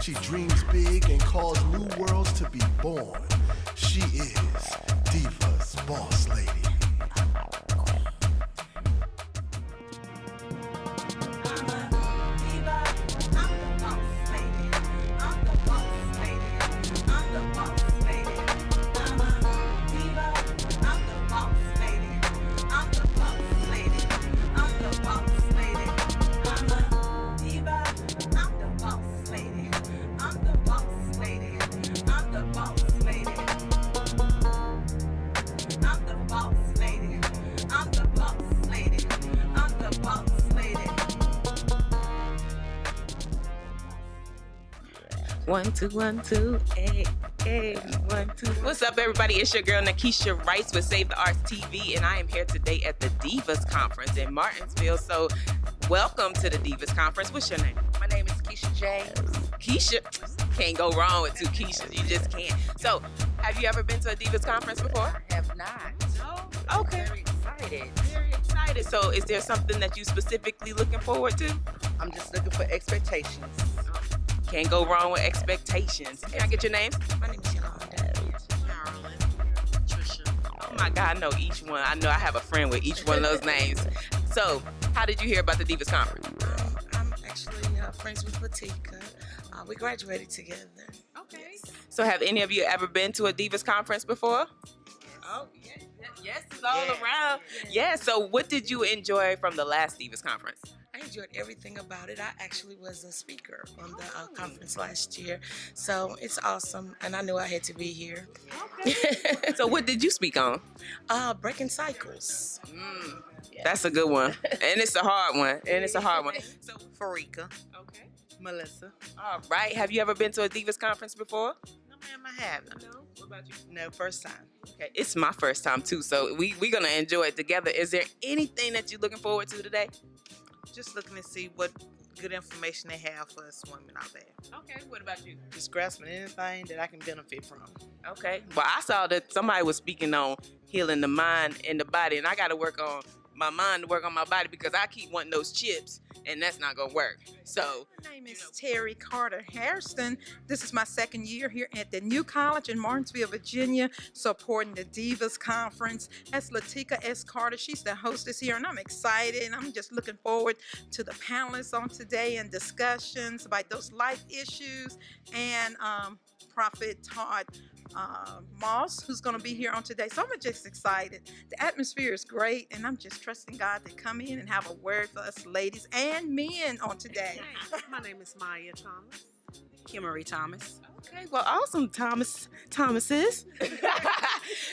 She dreams big and calls new worlds to be born. She is Diva's boss lady. One, two, 1, 2, hey, hey, 1, 2. What's up, everybody? It's your girl, Nakisha Rice with Save the Arts TV, and I am here today at the Divas Conference in Martinsville. So, welcome to the Divas Conference. What's your name? My name is Keisha James. Keisha. Can't go wrong with two Keishas. You just can't. So, have you ever been to a Divas Conference before? I have not. No? Okay. Very excited. Very excited. So, is there something that you specifically looking forward to? I'm just looking for expectations. Can't go wrong with expectations. Can I get your names? My name is Yolanda. Marilyn. Trisha. Oh my God, I know each one. I know I have a friend with each one of those names. So, how did you hear about the Divas Conference? I'm actually friends with Lateka. We graduated together. Okay. So, have any of you ever been to a Divas Conference before? Oh, yes, it's all around. Yeah, so what did you enjoy from the last Divas Conference? I enjoyed everything about it. I actually was a speaker on the conference last year, so it's awesome, and I knew I had to be here. Okay. So what did you speak on? Breaking cycles. That's a good one, and it's a hard one. So Farika. Okay. Melissa. All right. Have you ever been to a Divas Conference before? No, ma'am, I haven't. No. What about you? No, first time. Okay. It's my first time too, so we're gonna enjoy it together. Is there anything that you're looking forward to today? Just looking to see what good information they have for us women out there. Okay. What about you? Just grasping anything that I can benefit from. Okay. Well, I saw that somebody was speaking on healing the mind and the body, and I got to work on my mind to work on my body because I keep wanting those chips, and that's not gonna work. So, my name is Terry Carter Harrison. This is my second year here at the New College in Martinsville, Virginia, supporting the Divas Conference. That's Lateka S. Carter. She's the hostess here, and I'm excited. And I'm just looking forward to the panelists on today and discussions about those life issues. And Prophet Todd Moss, who's going to be here on today. So I'm just excited. The atmosphere is great, and I'm just trusting God to come in and have a word for us ladies and men on today. My name is Maya Thomas. Kimmery Thomas. okay, well, awesome, Thomases.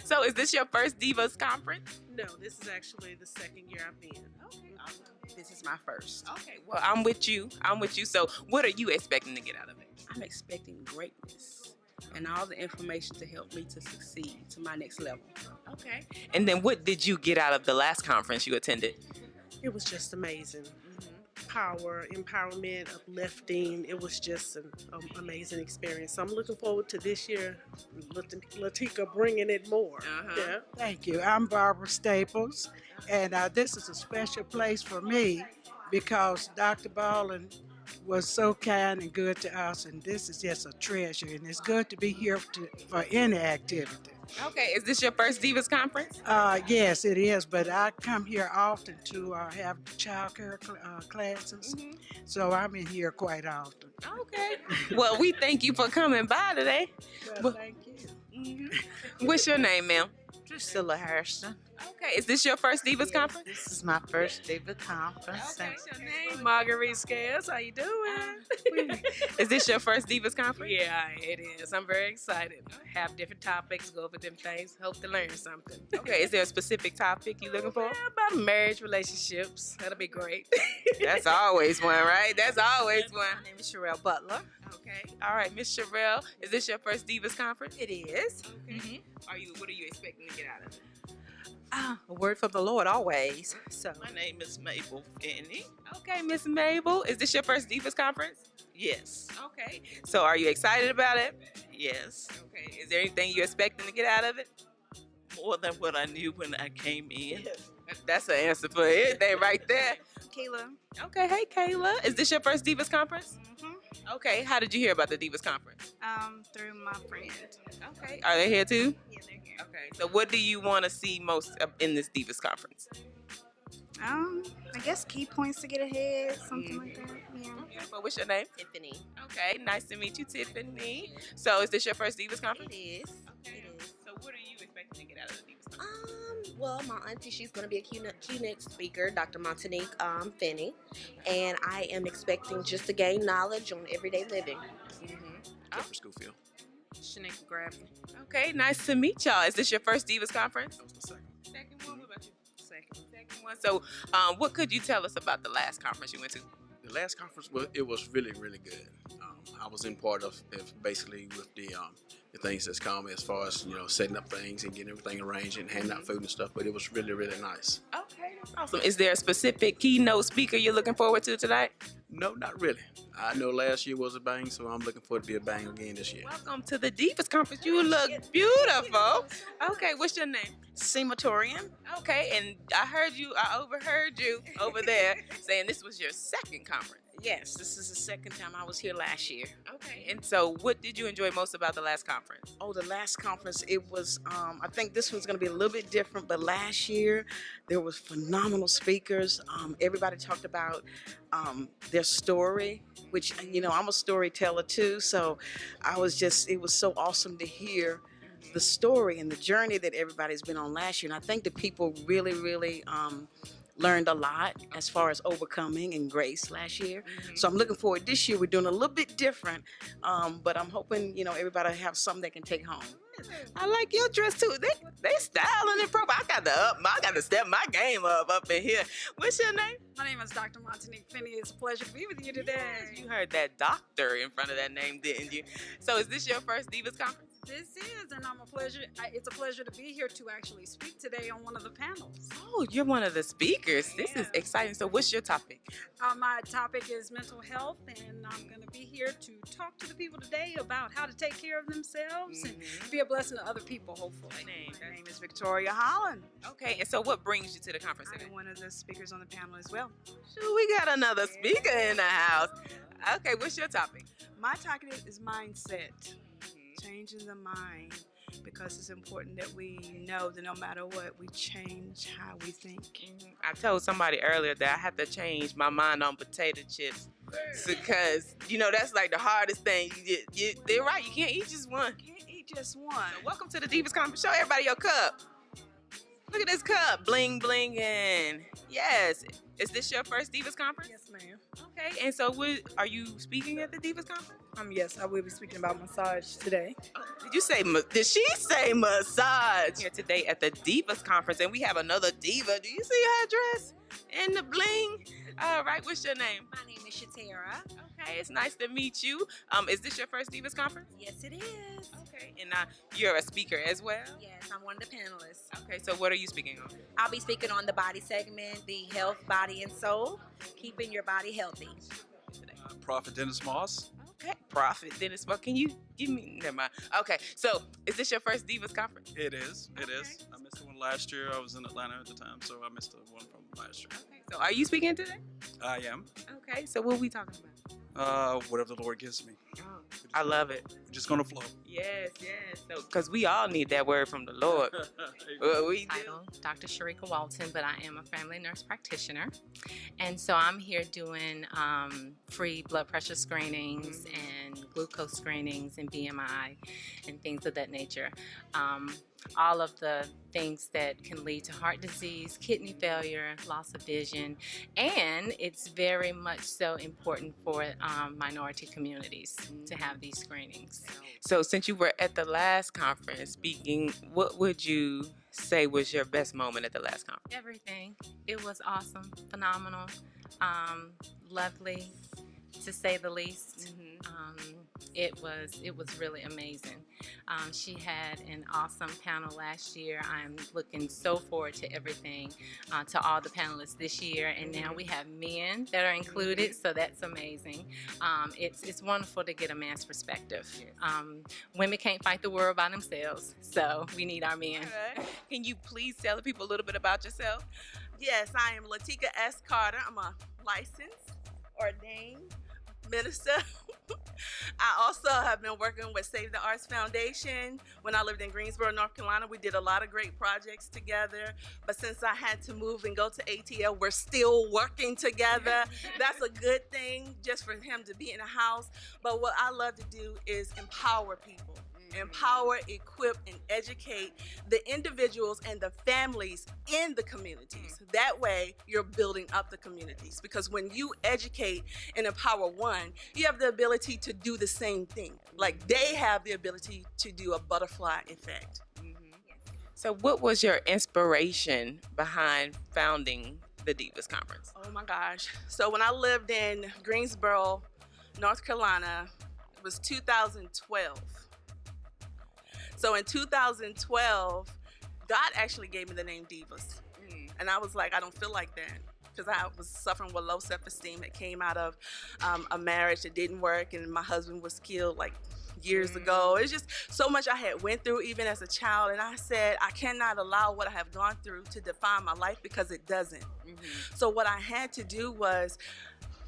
So, is this your first Divas Conference? No, this is actually the second year I've been. Okay. This is my first. Okay, well, I'm with you. So, what are you expecting to get out of it? I'm expecting greatness and all the information to help me to succeed to my next level. Okay. And then what did you get out of the last conference you attended? It was just amazing. Power, empowerment, uplifting. It was just an amazing experience. So I'm looking forward to this year, Lateka bringing it more. Yeah. Thank you. I'm Barbara Staples, and this is a special place for me because Dr. Ballin was so kind and good to us, and this is just a treasure, and it's good to be here for any activity. Okay, is this your first Divas Conference? Yes, it is, but I come here often to have child care classes, so I'm in here quite often. Okay. Well, we thank you for coming by today. Well, thank you. What's your name, ma'am? Priscilla Harrison. Okay, is this your first Divas Conference? This is my first Diva conference. Okay, what's your name? Marguerite Scales, how you doing? Is this your first Divas Conference? Yeah, it is. I'm very excited. Have different topics, go over different things, hope to learn something. Okay, is there a specific topic you looking for? Yeah, about marriage, relationships. That'll be great. That's always one, right? That's always one. My name is Sherelle Butler. Okay. All right, Miss Sherelle, is this your first Divas Conference? It is. Okay. What are you expecting to get out of it? A word from the Lord always. So My name is Mabel Finney. Okay, Miss Mabel, is this your first Divas Conference? Yes. Okay. So are you excited about it? Yes. Okay. Is there anything you're expecting to get out of it? More than what I knew when I came in. That's an answer for everything right there. Kayla. Okay, hey Kayla, is this your first Divas Conference? Okay, how did you hear about the Divas Conference? Through my friend. Okay, are they here too? Yeah, they're here. Okay, so what do you want to see most in this Divas Conference? I guess key points to get ahead, something like that. Yeah. Well, what's your name? Tiffany. Okay, nice to meet you, Tiffany. So, is this your first Divas Conference? It is. Okay. It is. So, what are you expecting to get out of the Divas Conference? Well, my auntie, she's going to be a keynote speaker, Dr. Montanique Finney, and I am expecting just to gain knowledge on everyday living. Jeffrey Schofield. Shanika Gravely. Okay, nice to meet y'all. Is this your first Divas Conference? That was the second. Second one. What about you? Second one. So, what could you tell us about the last conference you went to? The last conference was really good. I was in part of basically with the things that's come as far as setting up things and getting everything arranged and handing out food and stuff. But it was really nice. Okay, that's awesome. Is there a specific keynote speaker you're looking forward to tonight? No, not really. I know last year was a bang, so I'm looking forward to be a bang again this year. Welcome to the Divas Conference. You look beautiful. Okay, what's your name? Sematorian. Okay, and I overheard you over there saying this was your second conference. Yes, this is the second time I was here last year. Okay, and so what did you enjoy most about the last conference? Oh, the last conference, it was, I think this one's going to be a little bit different, but last year there was phenomenal speakers. Everybody talked about their story, which, I'm a storyteller too, so it was so awesome to hear the story and the journey that everybody's been on last year. And I think the people really learned a lot as far as overcoming and grace last year. So I'm looking forward. This year we're doing a little bit different, but I'm hoping everybody have something they can take home. I like your dress too. They styling and proper. I got to step my game up in here. What's your name? My name is Dr. Montanique Finney. It's a pleasure to be with you today. Yes, you heard that doctor in front of that name, didn't you? So is this your first Divas Conference? This is, and it's a pleasure to be here to actually speak today on one of the panels. Oh, you're one of the speakers. This is exciting. So what's your topic? My topic is mental health, and I'm going to be here to talk to the people today about how to take care of themselves and be a blessing to other people, hopefully. My name is Victoria Holland. Okay, and so what brings you to the conference today? I'm one of the speakers on the panel as well. Sure, we got another speaker in the house. Okay, what's your topic? My topic is mindset. Changing the mind, because it's important that we know that no matter what, we change how we think. I told somebody earlier that I have to change my mind on potato chips because that's like the hardest thing. They're right. You can't eat just one. You can't eat just one. So welcome to the Divas Conference. Show everybody your cup. Look at this cup, bling blinging. Yes. Is this your first Divas Conference? Yes, ma'am. Okay, and so are you speaking at the Divas Conference? Yes, I will be speaking about massage today. Did she say massage? Here today at the Divas Conference, and we have another diva. Do you see her dress and the bling? All right, what's your name? My name is Shatera. Okay, it's nice to meet you. Is this your first Divas Conference? Yes, it is. Okay, and you're a speaker as well? Yes, I'm one of the panelists. Okay, so what are you speaking on? I'll be speaking on the body segment, the health, body, and soul, keeping your body healthy. Prophet Dennis Moss. Okay, Prophet Dennis Moss. Can you give me? Never mind. Okay, so is this your first Divas Conference? It is. It is. I missed the one last year. I was in Atlanta at the time, so I missed the one from last year. Okay, so are you speaking today? I am. Okay, so what are we talking about? Whatever the Lord gives me. I love it. We're just gonna flow. Yes. So, because we all need that word from the Lord. We Title, Dr. Sharika Walton, but I am a family nurse practitioner. And so I'm here doing free blood pressure screenings and glucose screenings and BMI and things of that nature. All of the things that can lead to heart disease, kidney failure, loss of vision, and it's very much so important for minority communities to have these screenings. So since you were at the last conference speaking, what would you say was your best moment at the last conference? Everything. It was awesome, phenomenal, lovely, to say the least. It was really amazing. She had an awesome panel last year. I'm looking so forward to everything, to all the panelists this year, and now we have men that are included, so that's amazing. It's wonderful to get a man's perspective. Women can't fight the world by themselves, so we need our men. Can you please tell the people a little bit about yourself? Yes, I am Lateka S. Carter. I'm a licensed, ordained minister. I also have been working with Save the Arts Foundation. When I lived in Greensboro, North Carolina, we did a lot of great projects together. But since I had to move and go to ATL, we're still working together. That's a good thing, just for him to be in the house. But what I love to do is empower people. Empower, equip, and educate the individuals and the families in the communities. That way, you're building up the communities. Because when you educate and empower one, you have the ability to do the same thing. Like they have the ability to do a butterfly effect. So what was your inspiration behind founding the Divas Conference? Oh my gosh. So when I lived in Greensboro, North Carolina, it was 2012. So in 2012, God actually gave me the name Divas. And I was like, I don't feel like that. Because I was suffering with low self-esteem that came out of a marriage that didn't work. And my husband was killed like years ago. It's just so much I had went through even as a child. And I said, I cannot allow what I have gone through to define my life, because it doesn't. So what I had to do was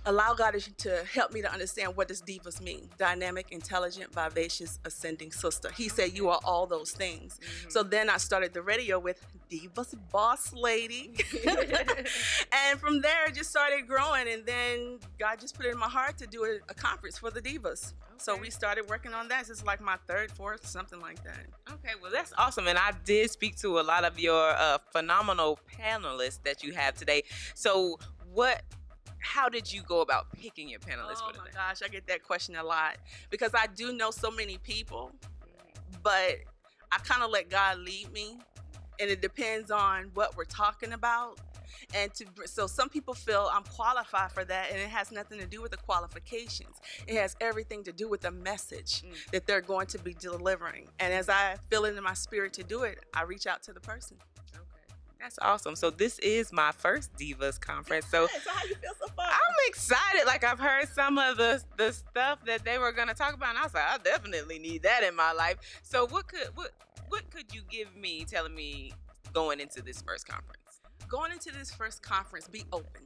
allow God to help me to understand, what does divas mean? Dynamic, intelligent, vivacious, ascending sister. He said, you are all those things. So then I started the radio with Divas Boss Lady. And from there, it just started growing. And then God just put it in my heart to do a conference for the divas. So we started working on that. It's like my third, fourth, something like that. Okay, well, that's awesome. And I did speak to a lot of your phenomenal panelists that you have today. So how did you go about picking your panelists for today? Oh my gosh, I get that question a lot, because I do know so many people, but I kind of let God lead me, and it depends on what we're talking about. And so some people feel I'm qualified for that, and it has nothing to do with the qualifications. It has everything to do with the message that they're going to be delivering. And as I feel it in my spirit to do it, I reach out to the person. That's awesome. So this is my first Divas Conference. So how you feel so far? I'm excited. Like, I've heard some of the stuff that they were going to talk about, and I was like, I definitely need that in my life. So what could you give me, telling me going into this first conference? Going into this first conference, be open.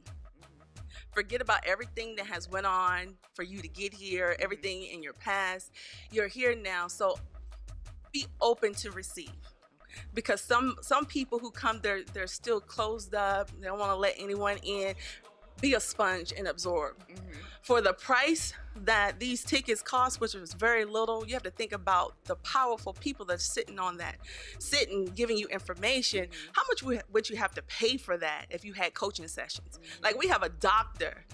Forget about everything that has went on for you to get here, everything in your past. You're here now, so be open to receive. Because some people who come, they're still closed up. They don't want to let anyone in. Be a sponge and absorb. For the price that these tickets cost, which was very little, you have to think about the powerful people that's sitting giving you information. How much would you have to pay for that if you had coaching sessions? Like, we have a doctor.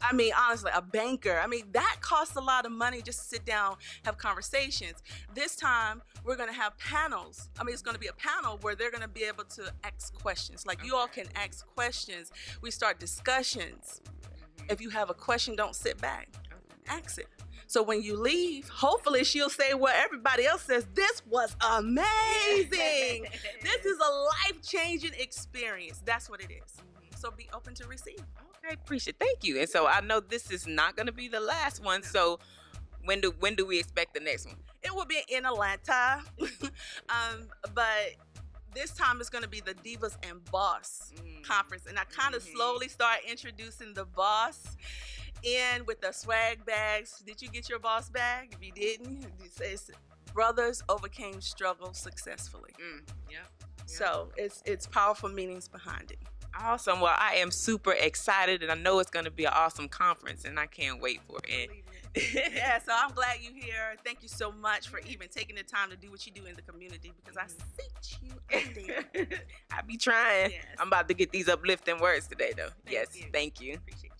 I mean, honestly, a banker. I mean, that costs a lot of money just to sit down, have conversations. This time, we're going to have panels. I mean, it's going to be a panel where they're going to be able to ask questions. Like, you all can ask questions. We start discussions. If you have a question, don't sit back. Ask it. So when you leave, hopefully she'll say what everybody else says. This was amazing. This is a life-changing experience. That's what it is. So be open to receive. Okay, appreciate it. Thank you. And so I know this is not going to be the last one. So when do we expect the next one? It will be in Atlanta. But this time it's going to be the Divas and Boss Conference. And I kind of slowly start introducing the boss in with the swag bags. Did you get your boss bag? If you didn't, it says brothers overcame struggle successfully. So it's powerful meanings behind it. Awesome. Well, I am super excited, and I know it's going to be an awesome conference, and I can't wait for it. Yeah, so I'm glad you're here. Thank you so much for even taking the time to do what you do in the community, because I see you out there. I be trying. Yes. I'm about to get these uplifting words today, though. Thank you. Appreciate it.